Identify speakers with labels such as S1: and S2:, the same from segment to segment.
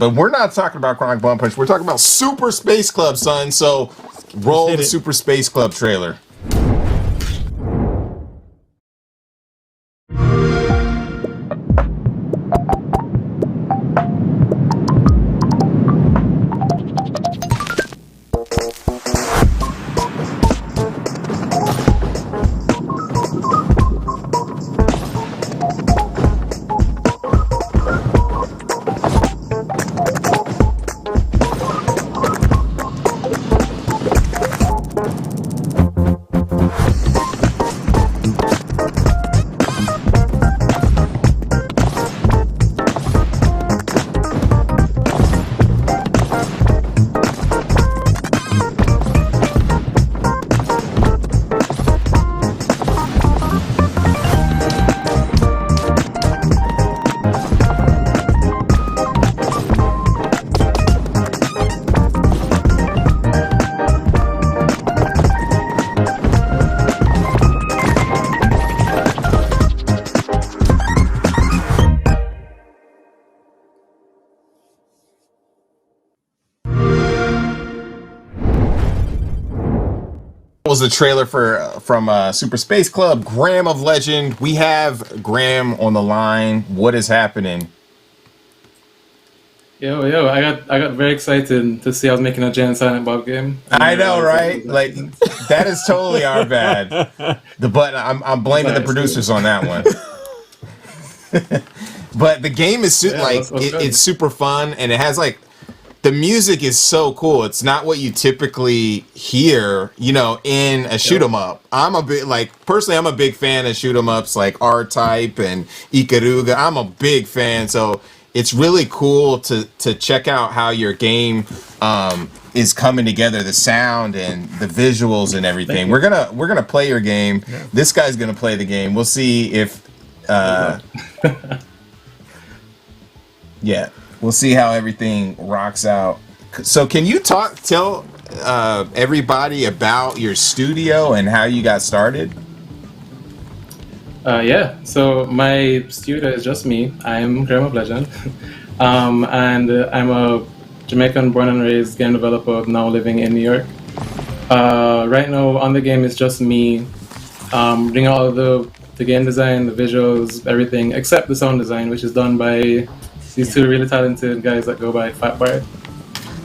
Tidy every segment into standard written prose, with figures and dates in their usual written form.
S1: But we're not talking about Chronic Bone Punch. We're talking about Super Space Club, son. So roll the Super Space Club trailer. Was the trailer from Super Space Club, Graham of Legend. We have Graham on the line. What is happening?
S2: Yo, I got very excited to see I was making a Jay and Silent Bob game.
S1: I know, right? Like that is totally our bad. But I'm blaming the producers on that one. But the game is it's super fun, and it has like the music is so cool. It's not what you typically hear, in a shoot 'em up. I'm a big fan of shoot 'em ups like R-Type and Ikaruga. I'm a big fan, so it's really cool to check out how your game is coming together, the sound and the visuals and everything. We're gonna play your game. Yeah. This guy's gonna play the game. We'll see if yeah. We'll see how everything rocks out. So can you tell everybody about your studio and how you got started?
S2: Yeah, so my studio is just me. I'm Graham of Legend. And I'm a Jamaican born and raised game developer now living in New York. Right now on the game is just me doing all of the game design, the visuals, everything, except the sound design, which is done by these two really talented guys that go by Fat Bard.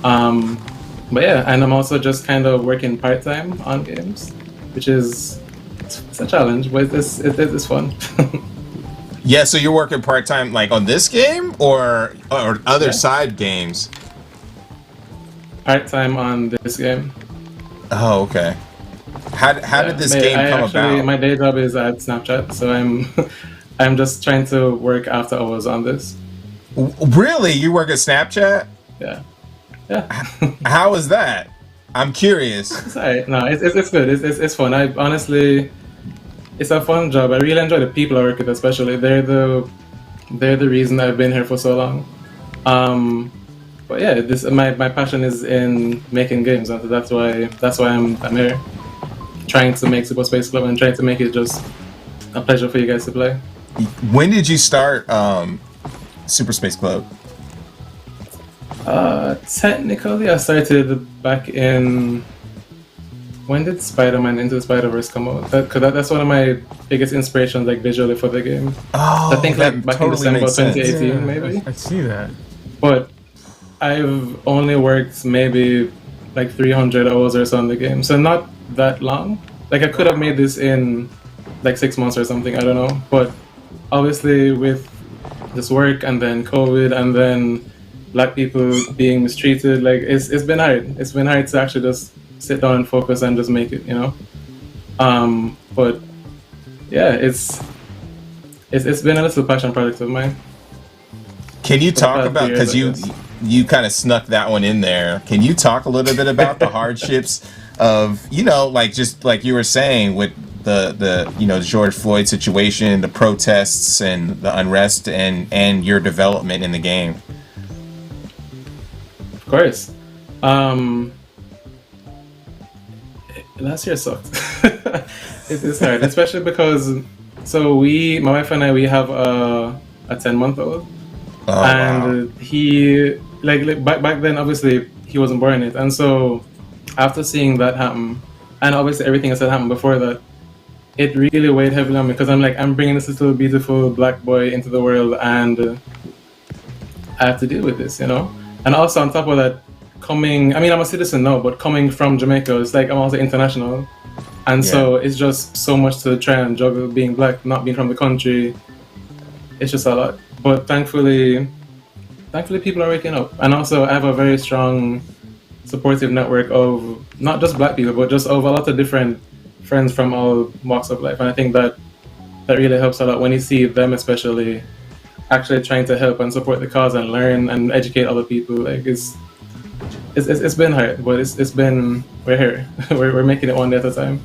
S2: But yeah, and I'm also just kind of working part-time on games, which is it's a challenge, but it's fun.
S1: Yeah, so you're working part-time like on this game or other side games?
S2: Part-time on this game.
S1: Oh, okay. How did this game come about?
S2: My day job is at Snapchat, so I'm just trying to work after hours on this.
S1: Really? You work at Snapchat?
S2: Yeah.
S1: How is that? I'm curious.
S2: It's alright. No, it's good. It's fun. I honestly, it's a fun job. I really enjoy the people I work with, especially. They're the reason I've been here for so long. But yeah, my passion is in making games, and that's why I'm here, trying to make Super Space Club and trying to make it just a pleasure for you guys to play.
S1: When did you start Super Space Club?
S2: Technically, I started back in... When did Spider-Man Into the Spider-Verse come out? Because that's one of my biggest inspirations, like visually for the game.
S1: Oh,
S2: I think like back in December 2018, maybe.
S3: I see that.
S2: But I've only worked maybe like 300 hours or so on the game, so not that long. Like I could have made this in like 6 months or something. I don't know, but obviously with this work and then COVID and then Black people being mistreated, like it's been hard. It's been hard to actually just sit down and focus and just make it, But yeah, it's been a little passion project of mine.
S1: Can you talk about, because you kind of snuck that one in there. Can you talk a little bit about the hardships of, like just like you were saying with the George Floyd situation, the protests and the unrest and your development in the game?
S2: Of course. Last year sucked. It's hard, especially because my wife and I, we have a 10-month-old, and wow. like back then, obviously he wasn't born in it, and so after seeing that happen, and obviously everything else that happened before that, it really weighed heavily on me because I'm like, I'm bringing this little beautiful black boy into the world, and I have to deal with this, you know. And also on top of that, I mean, I'm a citizen now, but coming from Jamaica, it's like I'm also international, and so it's just so much to try and juggle being black, not being from the country. It's just a lot, but thankfully people are waking up, and also I have a very strong supportive network of not just black people but just of a lot of different friends from all walks of life, and I think that really helps a lot when you see them especially actually trying to help and support the cause and learn and educate other people. Like it's been hard, but it's been, we're here. we're making it one day at a time.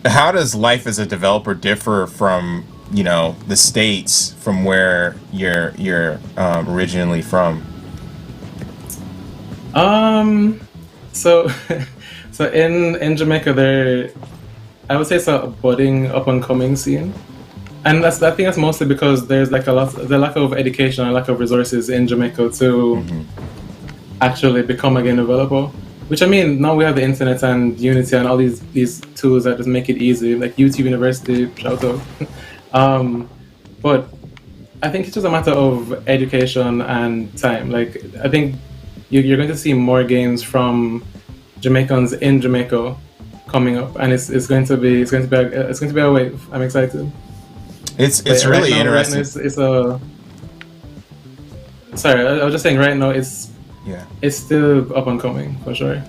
S1: How does life as a developer differ from, you know, the States, from where you're originally from?
S2: So so in Jamaica there, I would say it's a budding up and coming scene. And I think that's mostly because there's like the lack of education and lack of resources in Jamaica to actually become a game developer. Which, I mean, now we have the internet and Unity and all these tools that just make it easy, like YouTube University, shout out. But I think it's just a matter of education and time. Like, I think you're going to see more games from Jamaicans in Jamaica coming up, and it's going to be a wave. I'm excited.
S1: It's really interesting.
S2: Right now it's a. Sorry, I was just saying. Right now, it's still up and coming for sure.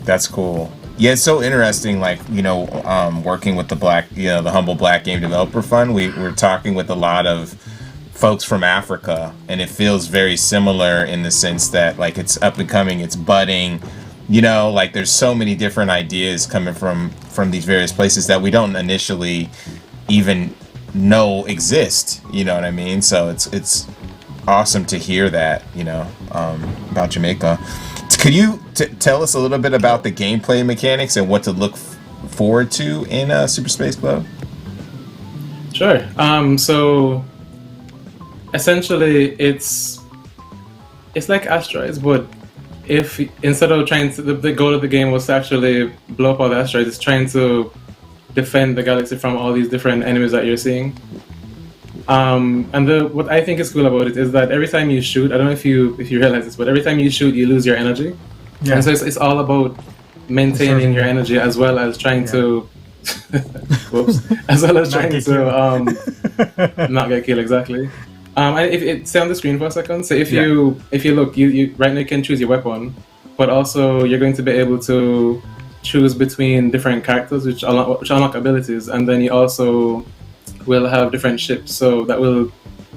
S1: That's cool. Yeah, it's so interesting. Like, you know, working with the Humble Black Game Developer Fund, we're talking with a lot of folks from Africa, and it feels very similar in the sense that, like, it's up and coming, it's budding. You know, like, there's so many different ideas coming from these various places that we don't initially even know exist. You know what I mean? So it's awesome to hear that, you know, about Jamaica. Could you tell us a little bit about the gameplay mechanics and what to look forward to in Super Space Club?
S2: Sure. So essentially, it's like asteroids, but if instead of trying to, the goal of the game was to actually blow up all the asteroids, it's trying to defend the galaxy from all these different enemies that you're seeing. And what I think is cool about it is that every time you shoot, I don't know if you realize this, but every time you shoot, you lose your energy. Yeah. And so it's all about maintaining your energy as well as trying to, as well as trying to not get killed, exactly. And if it stay on the screen for a second. So if you look, you right now you can choose your weapon, but also you're going to be able to choose between different characters which unlock abilities, and then you also will have different ships, so that will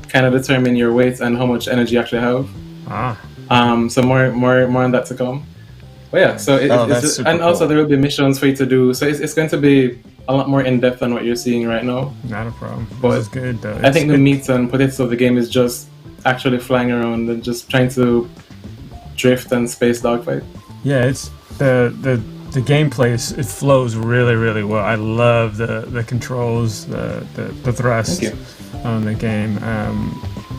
S2: kind of determine your weight and how much energy you actually have. So more on that to come. But yeah, so it's and also cool. There will be missions for you to do. So it's going to be a lot more in depth than what you're seeing right now.
S3: Not a problem.
S2: But
S3: it's good though.
S2: I think the meat and potatoes of the game is just actually flying around and just trying to drift and space dogfight.
S3: Yeah, it's the gameplay it flows really, really well. I love the controls, the thrust on the game.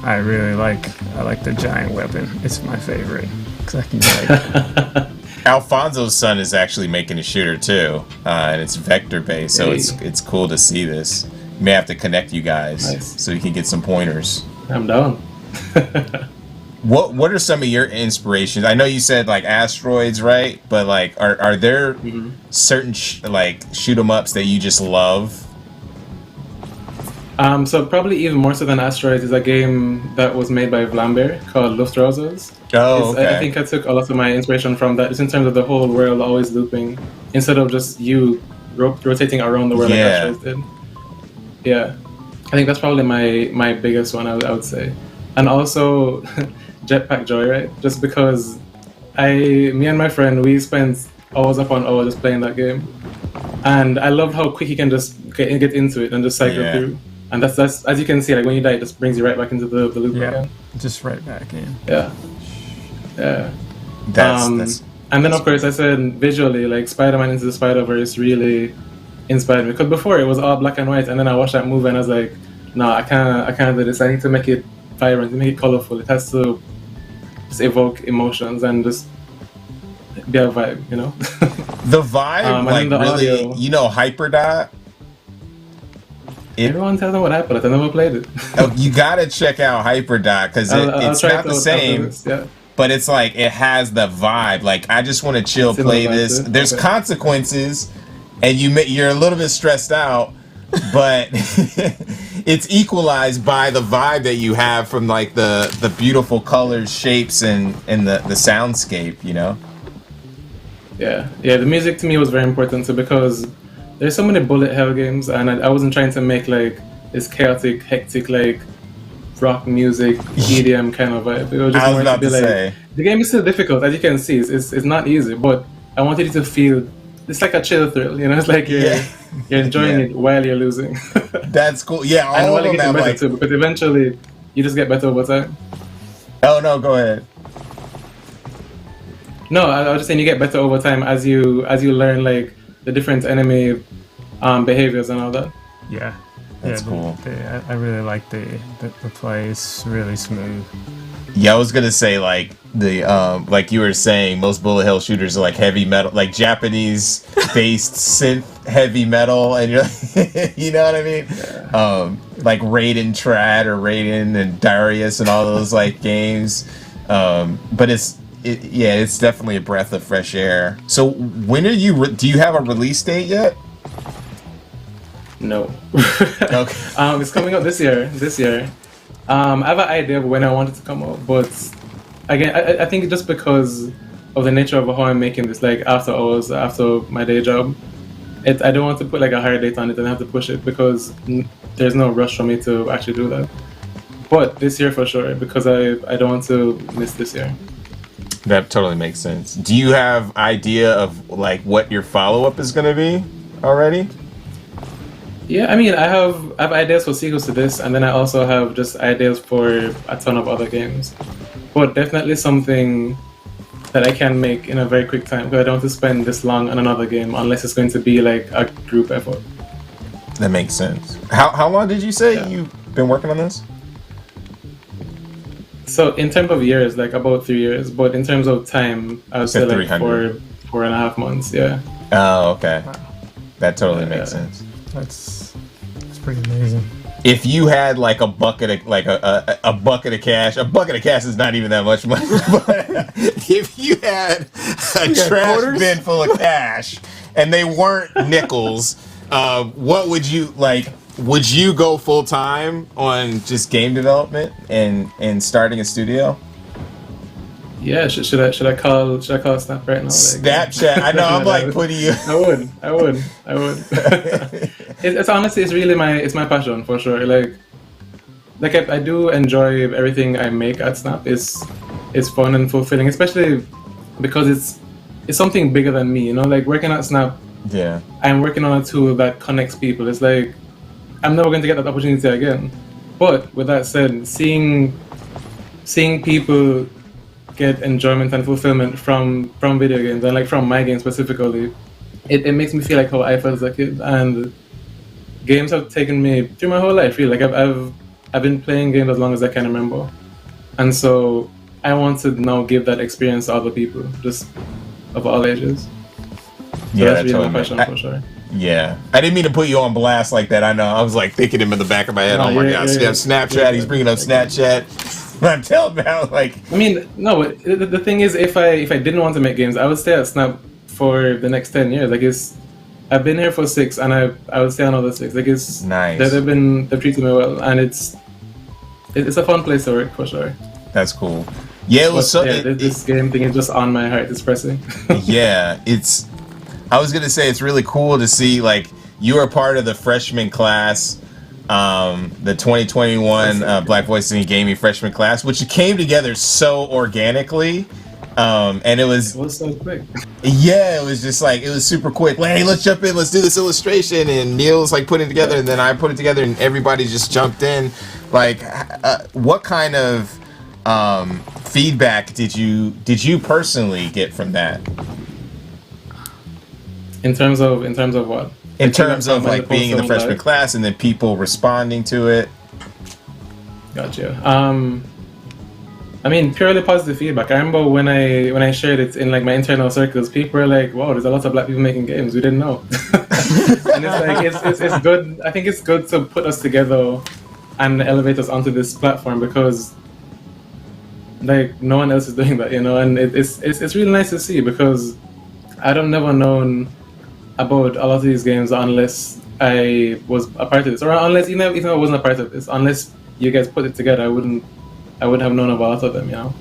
S3: I like the giant weapon. It's my favorite because I can
S1: Alfonso's son is actually making a shooter too, and it's vector based, so it's cool to see this. You may have to connect you guys so you can get some pointers.
S2: I'm down.
S1: What are some of your inspirations? I know you said like asteroids, right? But like, are there certain shoot 'em ups that you just love?
S2: So probably even more so than asteroids is a game that was made by Vlambeer called Luftrausers.
S1: Oh, okay.
S2: I think I took a lot of my inspiration from that, just in terms of the whole world always looping instead of just you rotating around the world like asteroids did. Yeah, I think that's probably my biggest one. I would say, and also. Jetpack Joyride, just because me and my friend, we spent hours upon hours just playing that game, and I love how quick you can just get into it and just cycle through. And that's as you can see, like when you die, it just brings you right back into the loop again.
S3: Just right back in.
S2: Yeah.
S1: That's
S2: and then of course I said visually, like Spider-Man Into the Spider-Verse really inspired me, because before it was all black and white, and then I watched that movie and I was like, no, I can't do this. I need to make it vibrant, to make it colorful. It has to just evoke emotions and just be a vibe, you know.
S1: The vibe, like
S2: the
S1: really,
S2: audio,
S1: Hyperdot.
S2: Everyone tells me what happened. I never played it.
S1: Oh, you gotta check out Hyperdot because it's not the same.
S2: Yeah.
S1: But it's like it has the vibe. Like I just want to chill, play this. There's consequences, and you're a little bit stressed out, but it's equalized by the vibe that you have from like the beautiful colors, shapes, and the soundscape. You know.
S2: Yeah. The music to me was very important too because there's so many bullet hell games, and I wasn't trying to make like this chaotic, hectic like rock music, EDM kind of vibe. It was just more to be like, the game is still difficult, as you can see. It's not easy, but I wanted you to feel it's like a chill thrill, you know. It's like you're enjoying it while you're losing.
S1: That's cool. Yeah,
S2: and while you're getting better too, because eventually you just get better over time.
S1: Oh no, go ahead.
S2: No, I was just saying you get better over time as you learn like the different enemy behaviors and all that.
S3: Yeah.
S1: That's cool.
S3: I really like the play. It's really smooth.
S1: Yeah, I was gonna say like the like you were saying, most bullet hell shooters are like heavy metal, like Japanese based synth heavy metal, and you're like, you know what I mean? Yeah. Like Raiden Trad or Raiden and Darius and all those like games. But it's definitely a breath of fresh air. So when are you? Do you have a release date yet?
S2: No.
S1: Okay.
S2: It's coming out this year. I have an idea of when I want it to come out, but again, I think just because of the nature of how I'm making this, like after hours, after my day job, I don't want to put like a hard date on it and have to push it because there's no rush for me to actually do that. But this year for sure, because I don't want to miss this year.
S1: That totally makes sense. Do you have idea of like what your follow-up is going to be already?
S2: Yeah, I mean, I have ideas for sequels to this, and then I also have just ideas for a ton of other games. But definitely something that I can make in a very quick time, because I don't want to spend this long on another game unless it's going to be like a group effort.
S1: That makes sense. How long did you say you've been working on this?
S2: So in terms of years, like about 3 years, but in terms of time, I would say like 4.5 months. Yeah.
S1: Oh, okay. That totally makes sense.
S3: That's pretty amazing.
S1: If you had like a bucket of a bucket of cash is not even that much money. But if you had a trash bin full of cash and they weren't nickels, what would you like? Would you go full time on just game development and starting a studio?
S2: Yeah, should I call Snap right now?
S1: Snapchat. I know. I'm like putting you.
S2: I would. It's honestly, it's my passion for sure. Like I do enjoy everything I make at Snap. It's fun and fulfilling, especially because it's something bigger than me. You know, like working at Snap.
S1: Yeah.
S2: I'm working on a tool that connects people. It's like I'm never going to get that opportunity again. But with that said, seeing people get enjoyment and fulfillment from video games, and like from my game specifically, it makes me feel like how I felt as a kid. And games have taken me through my whole life, really. Like I've been playing games as long as I can remember, and so I want to now give that experience to other people, just of all ages. So
S1: yeah,
S2: that's really my passion for sure.
S1: Yeah, I didn't mean to put you on blast like that. I know. I was like thinking him in the back of my head. Oh my God, Snapchat. He's bringing up Snapchat. I'm telling about like.
S2: I mean, no. The thing is, if I didn't want to make games, I would stay at Snap for the next 10 years. Like I've been here for 6, and I would stay another 6. Like it's
S1: nice.
S2: They've treated me well, and it's a fun place to work for sure.
S1: That's cool. Yeah, it was
S2: this game thing is just on my heart. It's pressing.
S1: Yeah, I was gonna say it's really cool to see like you were part of the freshman class, the 2021 Black Voices in Gaming freshman class, which came together so organically, and it was
S2: so quick.
S1: Yeah, it was just like it was super quick. Like, hey, let's jump in, let's do this illustration, and Neil's like putting it together, and then I put it together, and everybody just jumped in. Like, what kind of feedback did you personally get from that?
S2: In terms of what?
S1: In terms of like being in the freshman class and then people responding to it.
S2: Gotcha. I mean, purely positive feedback. I remember when I shared it in like my internal circles, people were like, "Wow, there's a lot of black people making games. We didn't know." And it's like it's good. I think it's good to put us together and elevate us onto this platform because like no one else is doing that, you know. And it's really nice to see because I'd have never known about a lot of these games unless I was a part of this, or unless even if I wasn't a part of this, unless you guys put it together, I wouldn't have known about a lot of them, you know.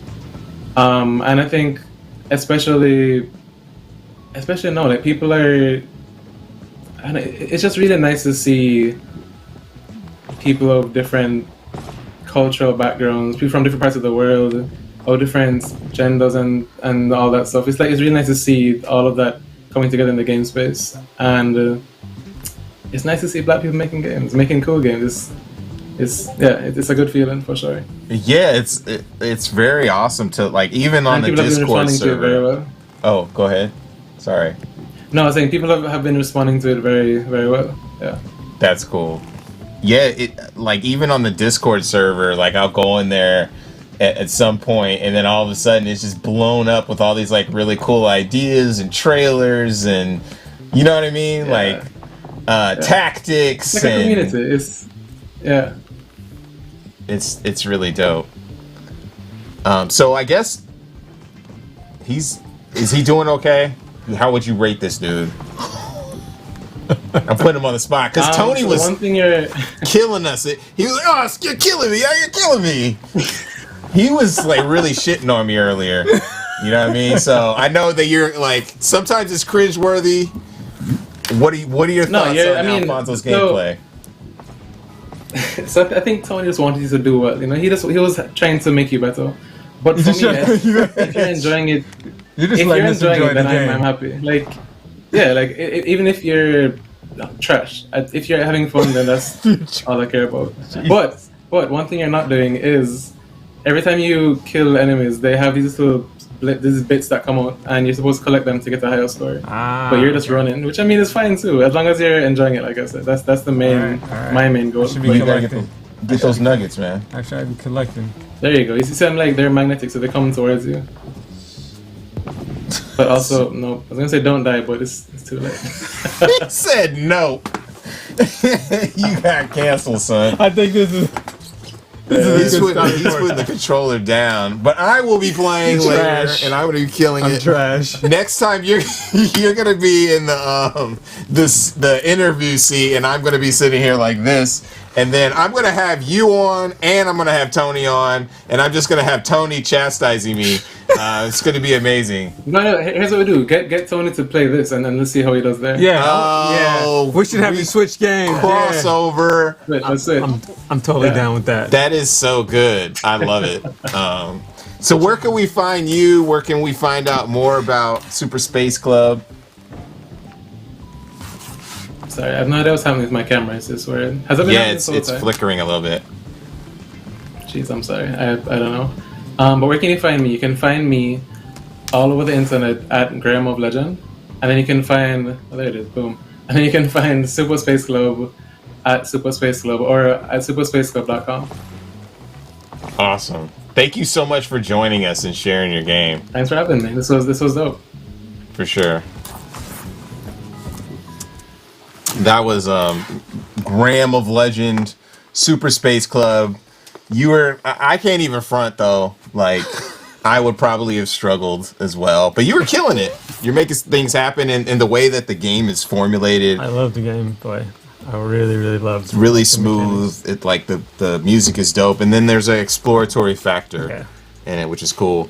S2: And I think especially now, like people are, and it's just really nice to see people of different cultural backgrounds, people from different parts of the world, or different genders and all that stuff. It's really nice to see all of that coming together in the game space, and it's nice to see black people making games, making cool games. It's a good feeling for sure.
S1: Yeah, it's very awesome to like even on the Discord server.
S2: Very well.
S1: Oh, go ahead. Sorry.
S2: No, I was saying people have been responding to it very, very well. Yeah.
S1: That's cool. Yeah, it like even on the Discord server, like I'll go in there at some point, and then all of a sudden it's just blown up with all these like really cool ideas and trailers, and you know what I mean, like tactics.
S2: It's like a community.
S1: It's really dope. So I guess is he doing okay? How would you rate this dude? I'm putting him on the spot because Tony was
S2: one thing you're
S1: killing us. He was like, "Oh, you're killing me! You're killing me!" He was like really shitting on me earlier. You know what I mean? So I know that you're like sometimes it's cringeworthy. What are your thoughts on Alfonso's gameplay?
S2: So I think Tony just wanted you to do well. You know, he was trying to make you better. But for me, if you're enjoying it, then I'm happy. Like, yeah, like even if you're trash, if you're having fun, then that's all I care about. But one thing you're not doing is every time you kill enemies, they have these bits that come out, and you're supposed to collect them to get a higher score. But you're just running, which I mean is fine too, as long as you're enjoying it. Like I said, that's the main my main goal.
S1: You gotta get those nuggets, man.
S3: Actually, I'd be collecting.
S2: There you go. You see, them like they're magnetic, so they come towards you. But also, no, I was gonna say don't die, but it's too late.
S1: He said no. You got canceled, son.
S3: I think this is.
S1: He's putting the controller down, but I will be playing later, and I'm gonna be killing it.
S3: Trash.
S1: Next time you're gonna be in the interview seat, and I'm gonna be sitting here like this, and then I'm gonna have you on, and I'm gonna have Tony on, and I'm just gonna have Tony chastising me. It's gonna be amazing.
S2: No. Here's what we do: get Tony to play this, and then let's see how he does there.
S3: Yeah. Yeah. We should have you switch games.
S1: Crossover.
S2: Yeah. That's it.
S3: I'm totally down with that.
S1: That is so good. I love it. So where can we find you? Where can we find out more about Super Space Club?
S2: Sorry, I have no idea what's happening with my camera. Is this weird? Has it been happening this whole time?
S1: Flickering a little bit.
S2: Jeez, I'm sorry. I don't know. But where can you find me? You can find me all over the internet at Graham of Legend. And then you can find... Oh, there it is. Boom. And then you can find Super Space Club at Super Space Club or at superspaceclub.com.
S1: Awesome. Thank you so much for joining us and sharing your game.
S2: Thanks for having me. This was dope.
S1: For sure. That was Graham of Legend, Super Space Club. I can't even front though. Like, I would probably have struggled as well. But you were killing it. You're making things happen in the way that the game is formulated.
S3: I love the gameplay. I really, really love it.
S1: It's really smooth. It like the music is dope. And then there's an exploratory factor in it, which is cool.